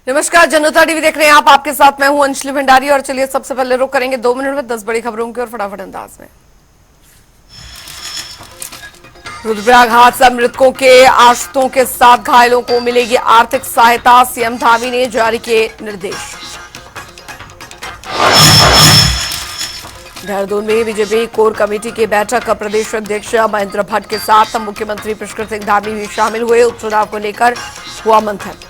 नमस्कार, जनता टीवी देख रहे हैं आप। आपके साथ मैं हूं अंजलि भंडारी और चलिए सबसे पहले रुक करेंगे 2 मिनट में 10 बड़ी खबरों की और फटाफट अंदाज में। रुद्रप्रयाग हादसा, मृतकों के आश्रितों के साथ घायलों को मिलेगी आर्थिक सहायता, सीएम धामी ने जारी किए निर्देश। देहरादून में बीजेपी कोर कमेटी की बैठक, प्रदेश अध्यक्ष महेंद्र भट्ट के साथ मुख्यमंत्री पुष्कर सिंह धामी भी शामिल हुए। उपचुनाव को लेकर हुआ मंथन।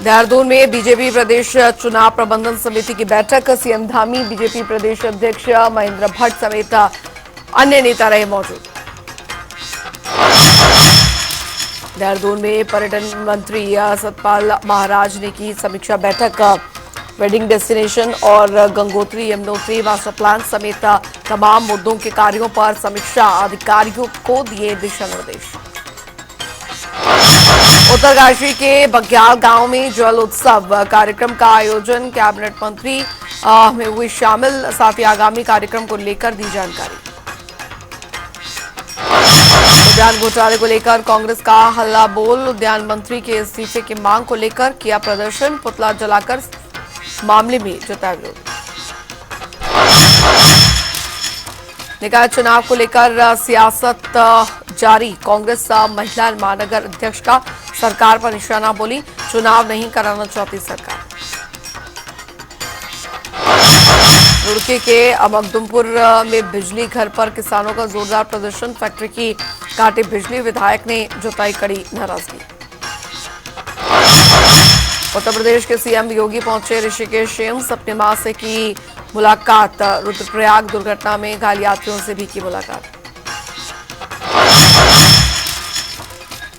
देहरादून में बीजेपी प्रदेश चुनाव प्रबंधन समिति की बैठक, सीएम धामी, बीजेपी प्रदेश अध्यक्ष महेंद्र भट्ट समेत अन्य नेता रहे मौजूद। देहरादून में पर्यटन मंत्री सतपाल महाराज ने की समीक्षा बैठक, वेडिंग डेस्टिनेशन और गंगोत्री यमुनोत्री मास्टर प्लान समेत तमाम मुद्दों के कार्यों पर समीक्षा, अधिकारियों को दिए दिशा निर्देश। उत्तरकाशी के बग्याल गांव में जल उत्सव कार्यक्रम का आयोजन, कैबिनेट मंत्री में हुए शामिल, साथ ही आगामी कार्यक्रम को लेकर दी जानकारी। उद्यान घोटाले को लेकर कांग्रेस का हल्ला बोल, उद्यान मंत्री के इस्तीफे की मांग को लेकर किया प्रदर्शन, पुतला जलाकर मामले में जताया विरोध। निकाय चुनाव को लेकर सियासत जारी, कांग्रेस महिला महानगर अध्यक्ष का सरकार पर निशाना, बोली चुनाव नहीं कराना चाहती सरकार। रुड़की के मखदुमपुर में बिजली घर पर किसानों का जोरदार प्रदर्शन, फैक्ट्री की काटी बिजली, विधायक ने जताई कड़ी नाराजगी। उत्तर प्रदेश के सीएम योगी पहुंचे ऋषिकेश एम्स, अपनी मां से की मुलाकात, रुद्रप्रयाग दुर्घटना में घायल यात्रियों से भी की मुलाकात।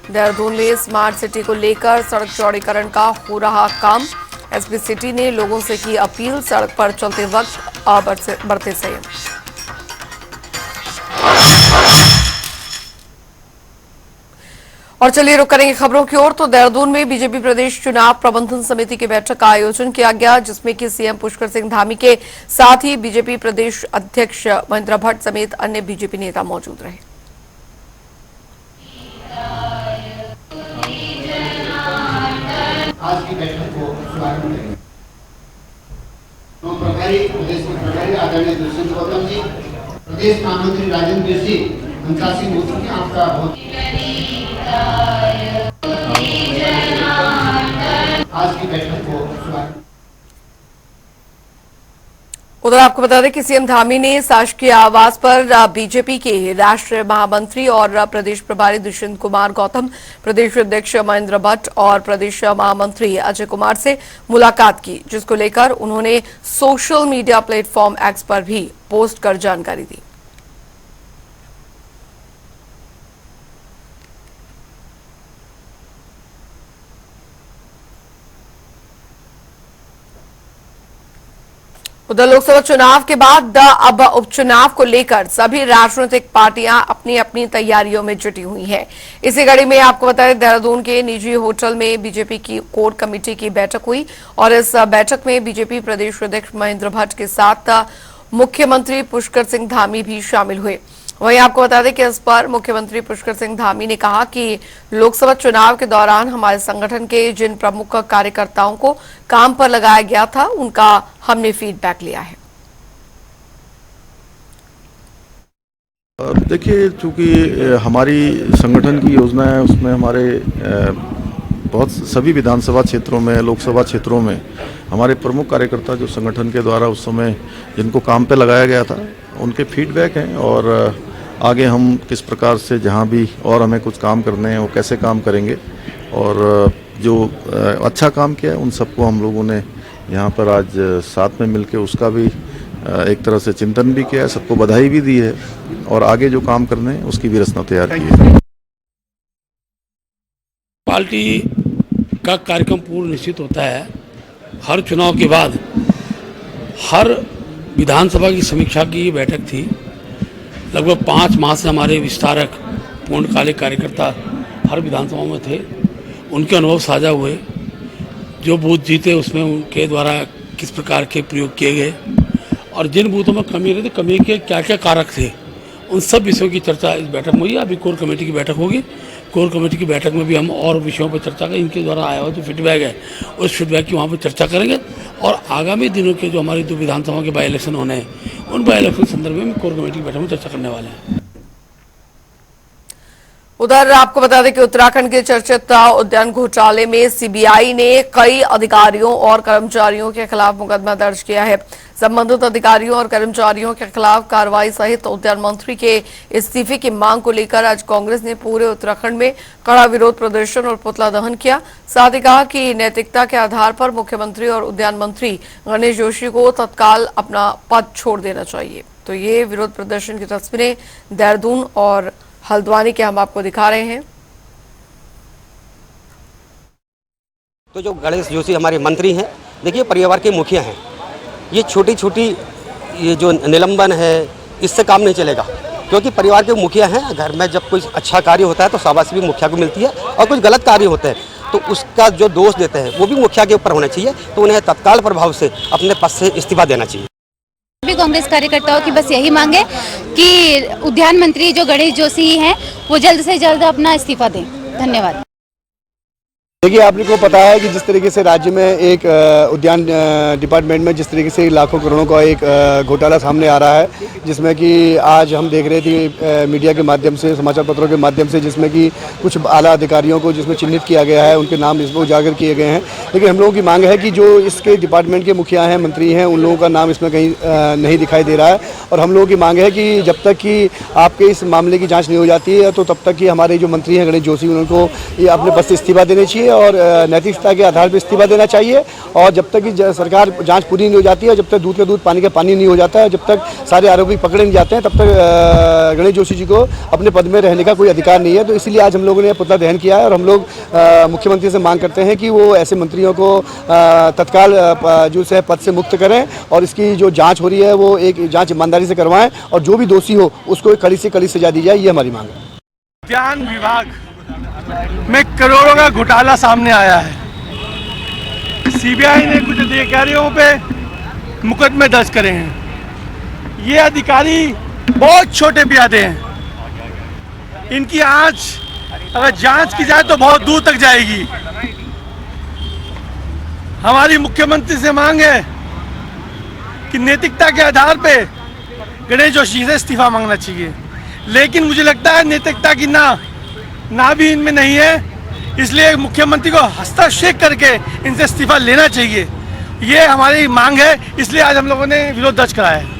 देहरादून में स्मार्ट सिटी को लेकर सड़क चौड़ीकरण का हो रहा काम, एसपी सिटी ने लोगों से की अपील, सड़क पर चलते वक्त बरते संयम। और चलिए रुक करेंगे खबरों की ओर। तो देहरादून में बीजेपी प्रदेश चुनाव प्रबंधन समिति की बैठक का आयोजन किया गया, जिसमें कि सीएम पुष्कर सिंह धामी के साथ ही बीजेपी प्रदेश अध्यक्ष महेंद्र भट्ट समेत अन्य बीजेपी नेता मौजूद रहे। आज की बैठक को शुभारंभ करेंगे। प्रदेश के प्रभारी आदरणीय दुष्यंत गौतम जी, प्रदेश महामंत्री राजेंद्र सिंह, अंतर्राष्ट्रीय मोदी की आपका बहुत आज की बैठक को शुभारंभ। उधर आपको बता दें कि सीएम धामी ने शासकीय आवास पर बीजेपी के राष्ट्रीय महामंत्री और प्रदेश प्रभारी दुष्यंत कुमार गौतम, प्रदेश अध्यक्ष महेंद्र भट्ट और प्रदेश महामंत्री अजय कुमार से मुलाकात की, जिसको लेकर उन्होंने सोशल मीडिया प्लेटफॉर्म एक्स पर भी पोस्ट कर जानकारी दी। उधर लोकसभा चुनाव के बाद अब उपचुनाव को लेकर सभी राजनीतिक पार्टियां अपनी अपनी तैयारियों में जुटी हुई हैं। इसी कड़ी में आपको बताएं, देहरादून के निजी होटल में बीजेपी की कोर कमेटी की बैठक हुई और इस बैठक में बीजेपी प्रदेश अध्यक्ष महेंद्र भट्ट के साथ मुख्यमंत्री पुष्कर सिंह धामी भी शामिल हुए। वहीं आपको बता दें कि इस पर मुख्यमंत्री पुष्कर सिंह धामी ने कहा कि लोकसभा चुनाव के दौरान हमारे संगठन के जिन प्रमुख कार्यकर्ताओं को काम पर लगाया गया था, उनका हमने फीडबैक लिया है। देखिए, चूंकि हमारी संगठन की योजना है, उसमें हमारे बहुत सभी विधानसभा क्षेत्रों में, लोकसभा क्षेत्रों में हमारे प्रमुख कार्यकर्ता जो संगठन के द्वारा उस समय जिनको काम पे लगाया गया था, उनके फीडबैक हैं और आगे हम किस प्रकार से जहां भी और हमें कुछ काम करने हैं वो कैसे काम करेंगे, और जो अच्छा काम किया उन सबको हम लोगों ने यहाँ पर आज साथ में मिलकर उसका भी एक तरह से चिंतन भी किया है, सबको बधाई भी दी है और आगे जो काम करने हैं उसकी भी रचना तैयार की है। पार्टी का कार्यक्रम पूर्ण निश्चित होता है। हर चुनाव के बाद हर विधानसभा की समीक्षा की बैठक थी। लगभग 5 माह से हमारे विस्तारक पूर्णकालिक कार्यकर्ता हर विधानसभा में थे, उनके अनुभव साझा हुए। जो बूथ जीते उसमें उनके द्वारा किस प्रकार के प्रयोग किए गए और जिन बूथों में कमी रही थी, कमी के क्या क्या कारक थे, उन सब विषयों की चर्चा इस बैठक में हुई। अभी कोर कमेटी की बैठक होगी कोर कमेटी की बैठक में भी हम और विषयों पर चर्चा करें। इनके द्वारा आया हुआ जो फीडबैक है उस फीडबैक की वहाँ पर चर्चा करेंगे और आगामी दिनों के जो हमारी जो विधानसभा के बाई इलेक्शन होने हैं उन बाई इलेक्शन संदर्भ में कोर कमेटी की बैठक में चर्चा करने वाले हैं। उधर आपको बता दें कि उत्तराखंड के चर्चित उद्यान घोटाले में सीबीआई ने कई अधिकारियों और कर्मचारियों के खिलाफ मुकदमा दर्ज किया है। संबंधित अधिकारियों और कर्मचारियों के खिलाफ कार्रवाई सहित उद्यान मंत्री के इस्तीफे की मांग को लेकर आज कांग्रेस ने पूरे उत्तराखंड में कड़ा विरोध प्रदर्शन और पुतला दहन किया। साथ ही कहा कि नैतिकता के आधार पर मुख्यमंत्री और उद्यान मंत्री गणेश जोशी को तत्काल अपना पद छोड़ देना चाहिए। तो ये विरोध प्रदर्शन की तस्वीरें देहरादून और हल्द्वानी के हम आपको दिखा रहे हैं। तो जो गणेश जोशी हमारे मंत्री हैं, देखिए परिवार के मुखिया हैं। ये छोटी छोटी ये जो निलंबन है इससे काम नहीं चलेगा, क्योंकि परिवार के मुखिया हैं। घर में जब कोई अच्छा कार्य होता है तो शाबाशी भी मुखिया को मिलती है और कुछ गलत कार्य होते हैं तो उसका जो दोष देते हैं वो भी मुखिया के ऊपर होना चाहिए। तो उन्हें तत्काल प्रभाव से अपने पद से इस्तीफा देना चाहिए। भी कांग्रेस कार्यकर्ताओं की बस यही मांग है कि उद्यान मंत्री जो गणेश जोशी हैं वो जल्द से जल्द अपना इस्तीफा दें। धन्यवाद। देखिए, आपने को पता है कि जिस तरीके से राज्य में एक उद्यान डिपार्टमेंट में जिस तरीके से लाखों करोड़ों का एक घोटाला सामने आ रहा है, जिसमें कि आज हम देख रहे थे मीडिया के माध्यम से, समाचार पत्रों के माध्यम से, जिसमें कि कुछ आला अधिकारियों को जिसमें चिन्हित किया गया है, उनके नाम इसमें उजागर किए गए हैं। लेकिन हम लोगों की मांग है कि जो इसके डिपार्टमेंट के मुखिया हैं, मंत्री हैं, उन लोगों का नाम इसमें कहीं नहीं दिखाई दे रहा है। और हम लोगों की मांग है कि जब तक कि आपके इस मामले की जाँच नहीं हो जाती है तो तब तक कि हमारे जो मंत्री हैं गणेश जोशी, उनको ये अपने पद से इस्तीफा देने चाहिए और नैतिकता के आधार पर इस्तीफा देना चाहिए। और जब तक कि सरकार जांच पूरी नहीं हो जाती है, जब तक दूध का दूध पानी का पानी नहीं हो जाता है, जब तक सारे आरोपी पकड़े नहीं जाते हैं, तब तक गणेश जोशी जी को अपने पद में रहने का कोई अधिकार नहीं है। तो इसलिए आज हम लोगों ने पुतला दहन किया है और हम लोग मुख्यमंत्री से मांग करते हैं कि वो ऐसे मंत्रियों को तत्काल जो है पद से मुक्त करें और इसकी जो जाँच हो रही है वो एक जाँच ईमानदारी से करवाएं और जो भी दोषी हो उसको कड़ी से कड़ी सजा दी जाए, ये हमारी मांग है। उद्यान विभाग में करोड़ों का घोटाला सामने आया है। सीबीआई ने कुछ अधिकारियों पे मुकदमे दर्ज करे हैं। ये अधिकारी बहुत छोटे प्यादे हैं। इनकी आज अगर जांच की जाए तो बहुत दूर तक जाएगी। हमारी मुख्यमंत्री से मांग है कि नैतिकता के आधार पे गणेश जोशी से इस्तीफा मांगना चाहिए। लेकिन मुझे लगता है नैतिकता की ना भी इनमें नहीं है, इसलिए मुख्यमंत्री को हस्तक्षेप करके इनसे इस्तीफा लेना चाहिए। ये हमारी मांग है, इसलिए आज हम लोगों ने विरोध दर्ज कराया है।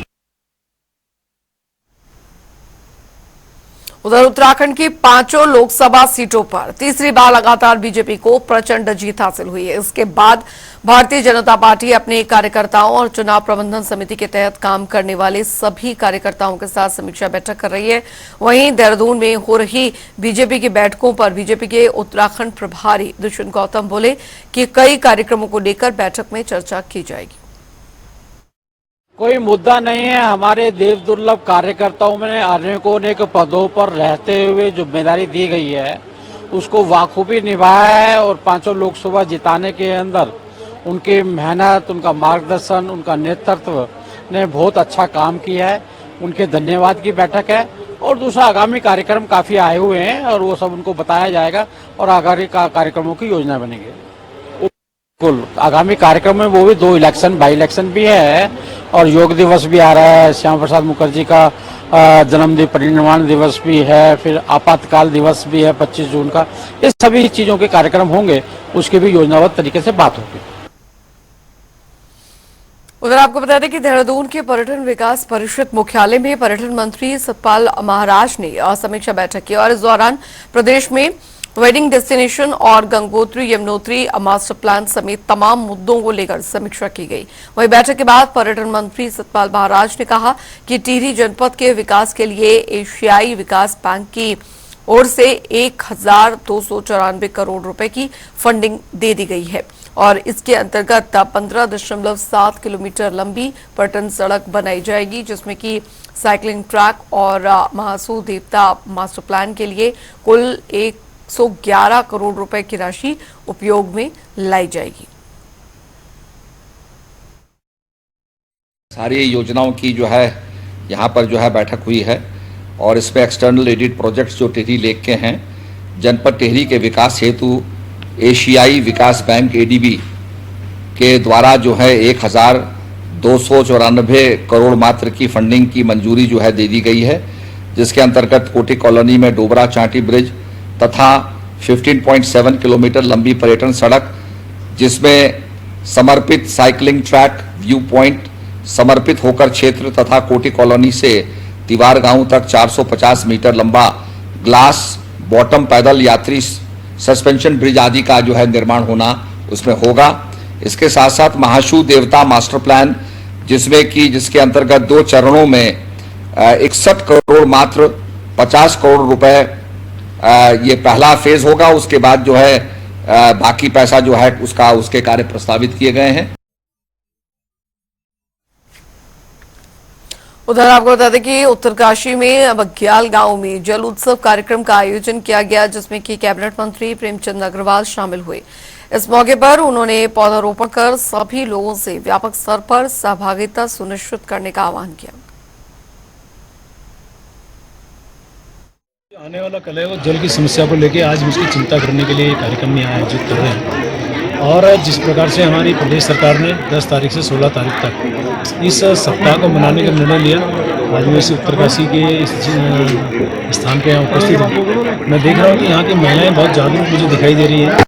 उधर उत्तराखंड की 5 लोकसभा सीटों पर तीसरी बार लगातार बीजेपी को प्रचंड जीत हासिल हुई है। इसके बाद भारतीय जनता पार्टी अपने कार्यकर्ताओं और चुनाव प्रबंधन समिति के तहत काम करने वाले सभी कार्यकर्ताओं के साथ समीक्षा बैठक कर रही है। वहीं देहरादून में हो रही बीजेपी की बैठकों पर बीजेपी के उत्तराखंड प्रभारी दुष्यंत गौतम बोले कि कई कार्यक्रमों को लेकर बैठक में चर्चा की जाएगी। कोई मुद्दा नहीं है। हमारे देव दुर्लभ कार्यकर्ताओं में अनेकों अनेक पदों पर रहते हुए जिम्मेदारी दी गई है उसको वाखूबी निभाया है और 5 लोकसभा जिताने के अंदर उनकी मेहनत, उनका मार्गदर्शन, उनका नेतृत्व ने बहुत अच्छा काम किया है। उनके धन्यवाद की बैठक है। और दूसरा आगामी कार्यक्रम काफी आए हुए हैं और वो सब उनको बताया जाएगा और आगामी कार्यक्रमों की योजना बनेगी। आगामी कार्यक्रम में वो भी 2 इलेक्शन, बाई इलेक्शन भी है और योग दिवस भी आ रहा है। श्यामा प्रसाद मुखर्जी का जन्मदिन, परिनिर्वाण दिवस भी है, फिर आपातकाल दिवस भी है 25 जून का। इस सभी चीजों के कार्यक्रम होंगे, उसकी भी योजनाबद्ध तरीके से बात होगी। उधर आपको बता दें कि देहरादून के पर्यटन विकास परिषद मुख्यालय में पर्यटन मंत्री सतपाल महाराज ने समीक्षा बैठक की और इस दौरान प्रदेश में वेडिंग डेस्टिनेशन और गंगोत्री यमुनोत्री मास्टर प्लान समेत तमाम मुद्दों को लेकर समीक्षा की गई। वहीं बैठक के बाद पर्यटन मंत्री सतपाल महाराज ने कहा कि टिहरी जनपद के विकास के लिए एशियाई विकास बैंक की ओर से 1294 करोड़ रुपए की फंडिंग दे दी गई है और इसके अंतर्गत 15.7 किलोमीटर लंबी पर्यटन सड़क बनाई जाएगी, जिसमें कि साइकिलिंग ट्रैक और महासू देवता मास्टर प्लान के लिए कुल 111 करोड़ रुपए की राशि उपयोग में लाई जाएगी। सारी योजनाओं की जो है यहाँ पर जो है बैठक हुई है और इसमें एक्सटर्नल एडिट प्रोजेक्ट्स जो टिहरी लेक के हैं जनपद टिहरी के विकास हेतु एशियाई विकास बैंक एडीबी के द्वारा जो है 1294 करोड़ मात्र की फंडिंग की मंजूरी जो है दे दी गई है, जिसके अंतर्गत कोटी कॉलोनी में डोबरा चांटी ब्रिज तथा 15.7 किलोमीटर लंबी पर्यटन सड़क, जिसमें समर्पित साइकिलिंग ट्रैक, व्यू पॉइंट, समर्पित होकर क्षेत्र तथा कोटी कॉलोनी से तिवार गांव तक 450 मीटर लंबा ग्लास बॉटम पैदल यात्री सस्पेंशन ब्रिज आदि का जो है निर्माण होना उसमें होगा। इसके साथ साथ महाशु देवता मास्टर प्लान, जिसके अंतर्गत 2 चरणों में 61 करोड़ मात्र 50 करोड़ रुपए ये पहला फेज होगा। उसके बाद जो है बाकी पैसा जो है उसके कार्य प्रस्तावित किए गए हैं। उधर आपको बता दें कि उत्तरकाशी में बग्याल गांव में जल उत्सव कार्यक्रम का आयोजन किया गया, जिसमें कि कैबिनेट मंत्री प्रेमचंद अग्रवाल शामिल हुए। इस मौके पर उन्होंने पौधारोपण कर सभी लोगों से व्यापक स्तर पर सहभागिता सुनिश्चित करने का आह्वान किया। आने वाला कल है वो जल की समस्या को लेकर आज उसकी चिंता करने के लिए ये कार्यक्रम में आयोजित कर रहे हैं। और जिस प्रकार से हमारी प्रदेश सरकार ने 10 तारीख से 16 तारीख तक इस सप्ताह को मनाने का निर्णय लिया, आज मैं इस उत्तरकाशी के इस स्थान पे यहाँ उपस्थित हूँ। मैं देख रहा हूँ कि यहाँ की महिलाएं बहुत जागरूक मुझे दिखाई दे रही है।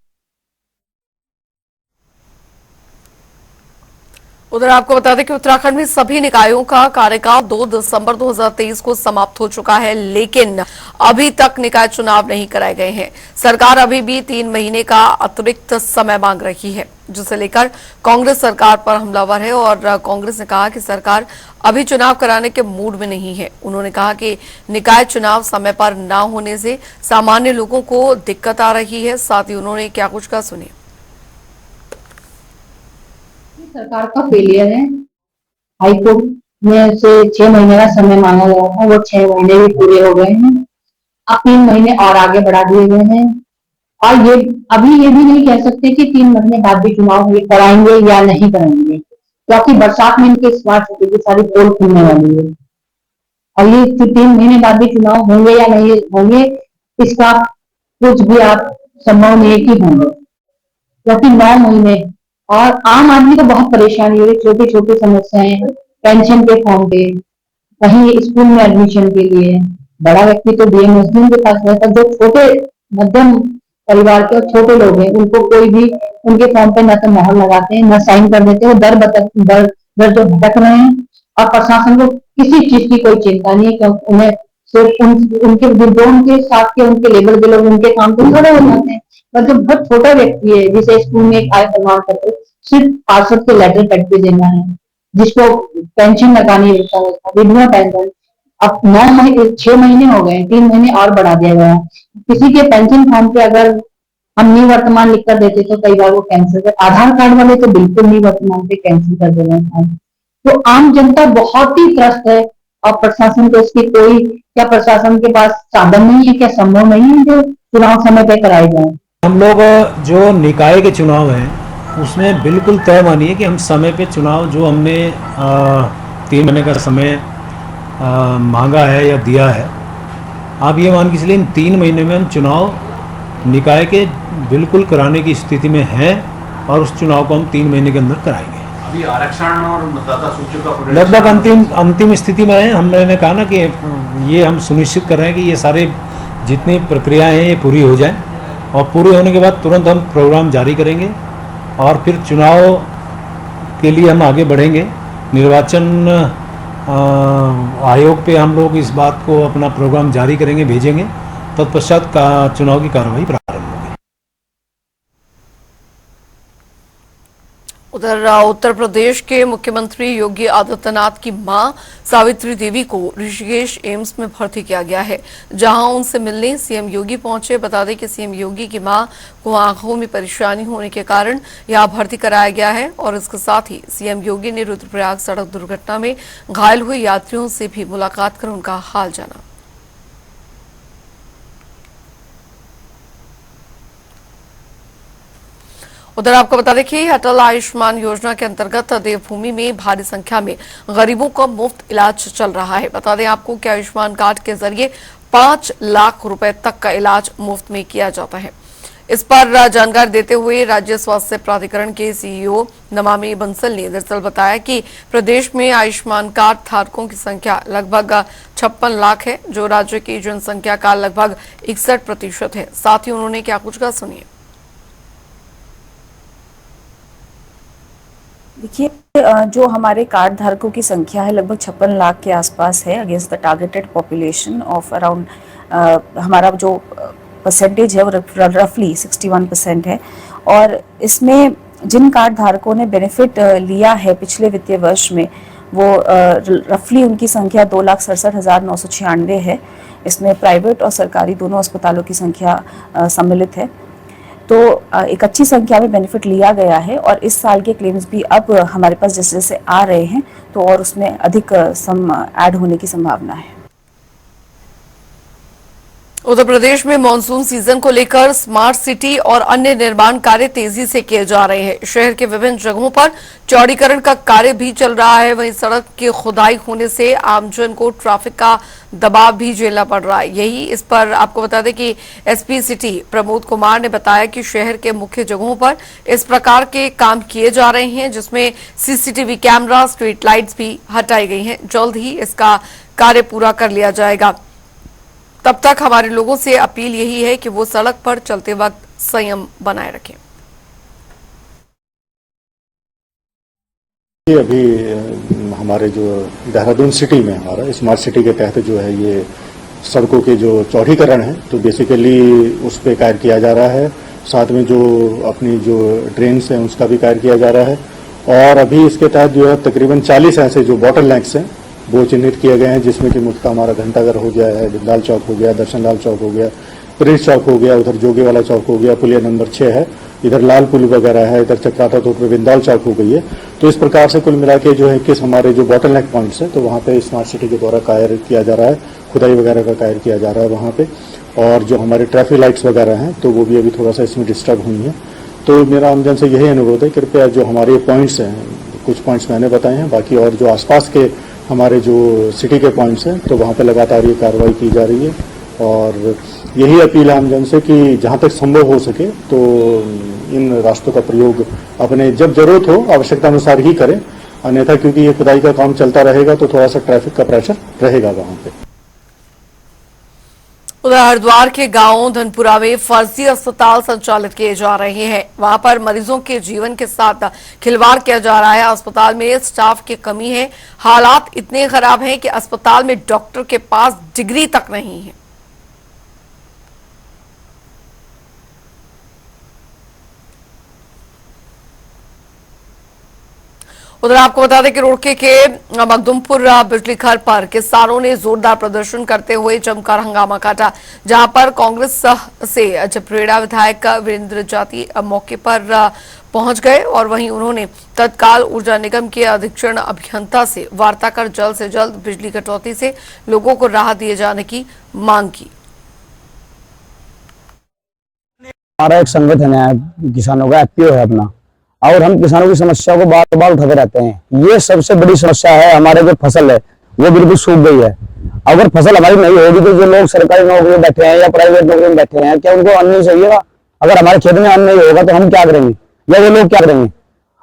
उधर आपको बता दें कि उत्तराखंड में सभी निकायों का कार्यकाल 2 दिसंबर 2023 को समाप्त हो चुका है, लेकिन अभी तक निकाय चुनाव नहीं कराए गए हैं। सरकार अभी भी 3 महीने का अतिरिक्त समय मांग रही है, जिसे लेकर कांग्रेस सरकार पर हमलावर है और कांग्रेस ने कहा कि सरकार अभी चुनाव कराने के मूड में नहीं है। उन्होंने कहा कि निकाय चुनाव समय पर न होने से सामान्य लोगों को दिक्कत आ रही है। साथ ही उन्होंने क्या कुछ कहा, सुनिए। सरकार का फेलियर है। हाईकोर्ट में से 6 महीने का समय मांगा गया था, वो 6 महीने भी पूरे हो गए हैं। अब 3 महीने और आगे बढ़ा दिए गए हैं और ये अभी ये भी नहीं कह सकते कि 3 महीने बाद भी चुनाव कराएंगे या नहीं कराएंगे, क्योंकि बरसात में इनके स्मार्ट सिटी की सारी पोल खुलने वाली है और ये 3 महीने बाद भी चुनाव होंगे या नहीं होंगे इसका कुछ भी आप संभव नहीं है कि होंगे, क्योंकि 9 महीने और आम आदमी को बहुत परेशानी हो रही। छोटी छोटी समस्याएं, पेंशन के फॉर्म पे, कहीं स्कूल में एडमिशन के लिए, बड़ा व्यक्ति तो डीएम एसडीएम के पास रहता, जो छोटे मध्यम परिवार के और छोटे लोग हैं उनको कोई भी उनके फॉर्म पे न तो मोहर लगाते हैं न साइन कर देते हैं। वो दर जो भटक रहे हैं और प्रशासन को किसी चीज की कोई चिंता नहीं है, क्योंकि उन्हें सिर्फ उनके उनके साथ के उनके लेवल के लोग उनके काम पे खड़े हो जाते हैं। और जो बहुत छोटा व्यक्ति है, जिसे स्कूल में एक आय प्रमाण पत्र सिर्फ पार्षद के लेटर पैड पे देना है, जिसको पेंशन लगानी है, विधवा पेंशन, अब 6 महीने हो गए, 3 महीने और बढ़ा दिया गया। किसी के पेंशन फॉर्म पे अगर हम निवर्तमान लिख कर देते तो कई बार वो कैंसिल कर, आधार कार्ड वाले तो बिल्कुल निवर्तमान पे कैंसिल कर दे रहे हैं। तो आम जनता बहुत ही त्रस्त है और प्रशासन को इसकी कोई, क्या प्रशासन के पास साधन नहीं है, क्या संभव नहीं है जो चुनाव समय पे कराए जाए। हम लोग जो निकाय के चुनाव हैं उसमें बिल्कुल तय मानिए कि हम समय पे चुनाव जो हमने 3 महीने का समय मांगा है या दिया है, आप ये मान के चलिए इन 3 महीने में हम चुनाव निकाय के बिल्कुल कराने की स्थिति में हैं और उस चुनाव को हम 3 महीने के अंदर कराएंगे। अभी आरक्षण और मतदाता सूची का लगभग अंतिम स्थिति में है। हमने कहा ना कि ये हम सुनिश्चित कर रहे हैं कि ये सारे जितनी प्रक्रियाएं हैं ये पूरी हो जाएं और पूरे होने के बाद तुरंत हम प्रोग्राम जारी करेंगे और फिर चुनाव के लिए हम आगे बढ़ेंगे। निर्वाचन आयोग पे हम लोग इस बात को अपना प्रोग्राम जारी करेंगे, भेजेंगे, तत्पश्चात चुनाव की कार्रवाई प्रारंभ होगी। उधर उत्तर प्रदेश के मुख्यमंत्री योगी आदित्यनाथ की मां सावित्री देवी को ऋषिकेश एम्स में भर्ती किया गया है, जहां उनसे मिलने सीएम योगी पहुंचे। बता दें कि सीएम योगी की मां को आंखों में परेशानी होने के कारण यहां भर्ती कराया गया है और इसके साथ ही सीएम योगी ने रुद्रप्रयाग सड़क दुर्घटना में घायल हुए यात्रियों से भी मुलाकात कर उनका हाल जाना। उधर आपको बता दें कि अटल आयुष्मान योजना के अंतर्गत देवभूमि में भारी संख्या में गरीबों का मुफ्त इलाज चल रहा है। बता दें आपको कि आयुष्मान कार्ड के जरिए 5 लाख रुपए तक का इलाज मुफ्त में किया जाता है। इस पर जानकारी देते हुए राज्य स्वास्थ्य प्राधिकरण के सीईओ नमामि बंसल ने दरअसल बताया कि प्रदेश में आयुष्मान कार्ड धारकों की संख्या लगभग 56 लाख है, जो राज्य की जनसंख्या का लगभग 61% है। साथ ही उन्होंने क्या कुछ कहा, सुनिए। देखिए, जो हमारे कार्ड धारकों की संख्या है लगभग 56 लाख के आसपास है against the targeted population of around, हमारा जो परसेंटेज है वो रफली 61% है। और इसमें जिन कार्ड धारकों ने बेनिफिट लिया है पिछले वित्तीय वर्ष में, वो रफली उनकी संख्या 2,67,996 है। इसमें प्राइवेट और सरकारी दोनों अस्पतालों की संख्या सम्मिलित है। तो एक अच्छी संख्या में बेनिफिट लिया गया है और इस साल के क्लेम्स भी अब हमारे पास जैसे जैसे आ रहे हैं तो और उसमें अधिक सम ऐड होने की संभावना है। उत्तर प्रदेश में मानसून सीजन को लेकर स्मार्ट सिटी और अन्य निर्माण कार्य तेजी से किए जा रहे हैं। शहर के विभिन्न जगहों पर चौड़ीकरण का कार्य भी चल रहा है। वहीं सड़क की खुदाई होने से आमजन को ट्रैफिक का दबाव भी झेलना पड़ रहा है। यही इस पर आपको बता दें कि एसपी सिटी प्रमोद कुमार ने बताया कि शहर के मुख्य जगहों पर इस प्रकार के काम किए जा रहे हैं, जिसमें सीसीटीवी कैमरा, स्ट्रीट लाइट्स भी हटाई गई हैं। जल्द ही इसका कार्य पूरा कर लिया जाएगा। तब तक हमारे लोगों से अपील यही है कि वो सड़क पर चलते वक्त संयम बनाए रखें। अभी हमारे जो देहरादून सिटी में हमारा स्मार्ट सिटी के तहत जो है ये सड़कों के जो चौड़ीकरण है तो बेसिकली उस पर कार्य किया जा रहा है। साथ में जो अपनी जो ड्रेन्स हैं उसका भी कार्य किया जा रहा है। और अभी इसके तहत जो है तकरीबन 40 ऐसे जो बॉटल नेक्स हैं वो चिन्हित किए गए हैं, जिसमें कि मुख्य हमारा घंटाघर हो गया है, बिंदाल चौक हो गया, दर्शन लाल चौक हो गया, प्रिंस चौक हो गया, उधर जोगे वाला चौक हो गया, पुलिया नंबर 6 है, इधर लाल पुल वगैरह है, इधर चक्राता तोड़ पे बिंदाल चौक हो गई है। तो इस प्रकार से कुल मिला के जो है 21 हमारे जो बॉटल नेक पॉइंट्स है तो वहाँ पे स्मार्ट सिटी के द्वारा कार्य किया जा रहा है, खुदाई वगैरह का कार्य किया जा रहा है वहाँ पे। और जो हमारे ट्रैफिक लाइट्स वगैरह हैं तो वो भी अभी थोड़ा सा इसमें डिस्टर्ब हुई हैं। तो मेरा आमजन से यही अनुरोध है, कृपया जो हमारे पॉइंट्स हैं, कुछ पॉइंट्स मैंने बताए हैं, बाकी और जो आसपास के हमारे जो सिटी के पॉइंट्स हैं तो वहाँ पे लगातार ये कार्रवाई की जा रही है। और यही अपील है आमजन से कि जहाँ तक संभव हो सके तो इन रास्तों का प्रयोग अपने जब जरूरत हो आवश्यकता अनुसार ही करें, अन्यथा क्योंकि ये खुदाई का काम चलता रहेगा तो थोड़ा सा ट्रैफिक का प्रेशर रहेगा वहाँ पे। उधर हरिद्वार के गांव धनपुरा में फर्जी अस्पताल संचालित किए जा रहे हैं। वहां पर मरीजों के जीवन के साथ खिलवाड़ किया जा रहा है। अस्पताल में स्टाफ की कमी है। हालात इतने खराब हैं कि अस्पताल में डॉक्टर के पास डिग्री तक नहीं है। उधर आपको बता दें कि रोड़के के मखदुमपुर बिजली घर पर किसानों ने जोरदार प्रदर्शन करते हुए जमकर हंगामा काटा, जहां पर कांग्रेस से जपरेड़ा विधायक वीरेंद्र जाति मौके पर पहुंच गए और वहीं उन्होंने तत्काल ऊर्जा निगम के अधीक्षण अभियंता से वार्ता कर जल्द से जल्द बिजली कटौती से लोगों को राहत दिए जाने की मांग की। हमारा एक संगठन है किसानों का, एफपीओ है अपना, और हम किसानों की समस्या को बार बार उठाते रहते हैं। ये सबसे बड़ी समस्या है, हमारे जो फसल है वो बिल्कुल सूख गई है। अगर फसल हमारी नहीं होगी तो जो लोग सरकारी नौकरी में बैठे हैं या प्राइवेट नौकरी में बैठे हैं, क्या उनको अन्न नहीं चाहिएगा? अगर हमारे खेत में अन्न नहीं होगा तो हम क्या करेंगे या वो लोग क्या करेंगे?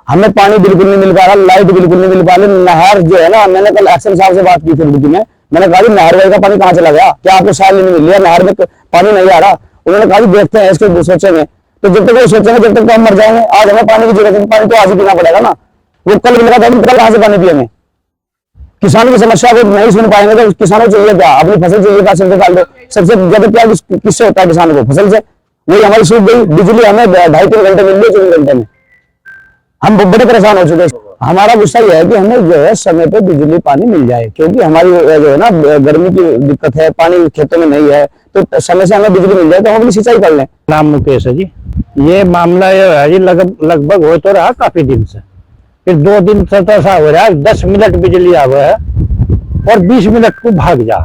हमें पानी बिल्कुल नहीं मिल पा रहा, लाइट बिल्कुल नहीं मिल पा रही। नहर जो है ना, मैंने कल एक्शन साहब से बात की थी उर्दू में, मैंने कहा नहर का पानी कहाँ चला गया? क्या आपको साल नहीं मिल रहा? नहर में पानी नहीं आ रहा। उन्होंने कहा देखते हैं, इसको सोचेंगे। तो जब तक वो सोचेंगे जब तक तो हम मर जाएंगे। आज हमें पानी की जरूरत है, पानी तो आज ही पीना पड़ेगा ना। वो कल मिलेगा तो हम कल कहाँ से पानी पिएंगे? किसानों की समस्या को नहीं सुन पाएंगे तो किसानों को चाहिए क्या? अपनी फसल चाहिए क्या? सबसे डाल दो। सबसे ज्यादा क्या किससे होता है किसानों को? फसल से। वही हमारी सूख गई बिजली, हमें 2.5-3 घंटे मिल रही है 24 घंटे में। हम बड़े परेशान हो चुके हैं। हमारा गुस्सा यह है कि हमें जो है समय पे बिजली पानी मिल जाए, क्योंकि हमारी जो है ना गर्मी की दिक्कत है, पानी खेतों में नहीं है, तो समय से हमें बिजली मिल जाए तो हम अपनी सिंचाई कर लें। नाम मुकेश है जी। ये मामला ये है जी, लगभग हो तो रहा काफी दिन से, फिर 2 दिन से तो ऐसा हो रहा है 10 मिनट बिजली आ गया है और 20 मिनट को भाग जा।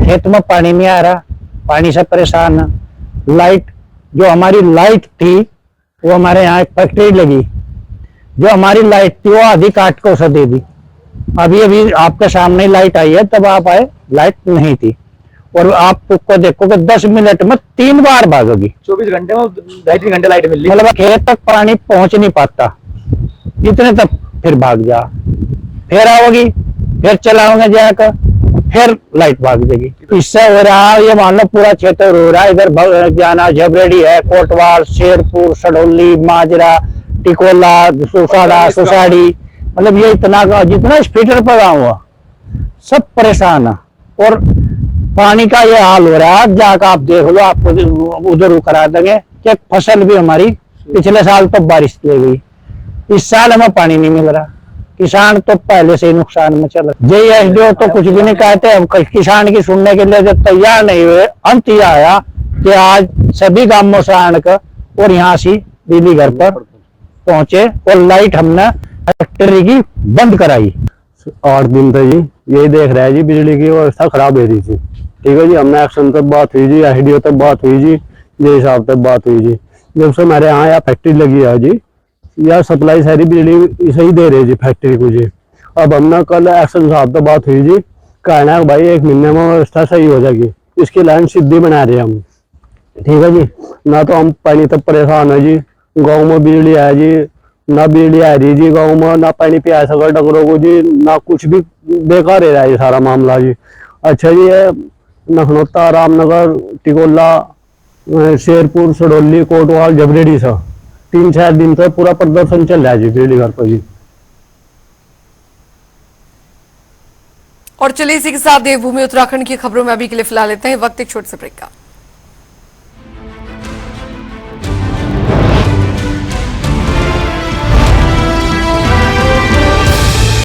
खेत में पानी नहीं आ रहा, पानी से परेशान है। लाइट, जो हमारी लाइट थी वो हमारे यहाँ एक फैक्ट्री लगी, जो हमारी लाइट थी वो आधी काट को उसे दे दी। अभी अभी आपके सामने लाइट आई है, तब आप आए लाइट नहीं थी। और आपको देखो कि 10 मिनट में 3 बार भागोगी। 24 घंटे में 2.5-3 घंटे लाइट मिल रही, मतलब खेत तक पानी पहुंच नहीं पाता, इतने तक फिर भाग जा, फिर आओगी, फिर चलाओगे जाकर, फिर लाइट भाग जाएगी। इससे हो रहा है, ये मान लो पूरा क्षेत्र हो रहा है, इधर जाना झबरेडी है, कोटवाल, शेरपुर, सडोली, माजरा, टिकोला, सुसाड़ा, सुसाड़ी, मतलब ये इतना जितना स्पीडर पर गाँव हुआ सब परेशान है। और पानी का ये हाल हो रहा है, जाकर आप देख लो, आपको उधर करा देंगे कि फसल भी हमारी पिछले साल तो बारिश ले गई, इस साल हमें पानी नहीं मिल रहा, किसान तो पहले से ही नुकसान में चल रहा। JSDO तो कुछ भी नहीं कहते, हम किसान की सुनने के लिए जब तैयार नहीं हुए, अंत यह आया कि आज सभी गांवों से आनकर और यहाँ से बिजली घर पर पहुंचे और लाइट हमने फैक्ट्री की बंद कराई। 8 दिन तक जी यही देख रहे हैं जी, बिजली की व्यवस्था खराब हो रही थी। ठीक है जी, हमने एक्शन तक बात हुई जी, IDO तक बात हुई जी, जे साहब तक बात हुई जी। जब से हमारे यहाँ या फैक्ट्री लगी है जी, या सप्लाई सारी बिजली सही दे रही जी फैक्ट्री को जी। अब हमने कल एक्शन साहब तक बात हुई जी, कहना है भाई 1 महीने में व्यवस्था सही हो जाएगी, इसकी लाइन सीधी बना रहे हम। ठीक है जी, ना तो हम पानी तक परेशान है जी, गाँव में बिजली है जी, ना बिजली आ रही जी गाँव में, ना पानी पिया सका डंगरों को जी, ना कुछ भी, बेकार रह रहा है ये सारा मामला जी। अच्छा जी, ये नखनौता, रामनगर, टिकोला, शेरपुर, सडोली, कोटवाल, झबरेडी सा 3-4 दिन से पूरा प्रदर्शन चल रहा है जी बिजली घर पर जी। और चलिए इसी के साथ देवभूमि उत्तराखंड की खबरों में अभी के लिए फिलहाल लेते हैं वक्त, एक छोटे से ब्रेक का।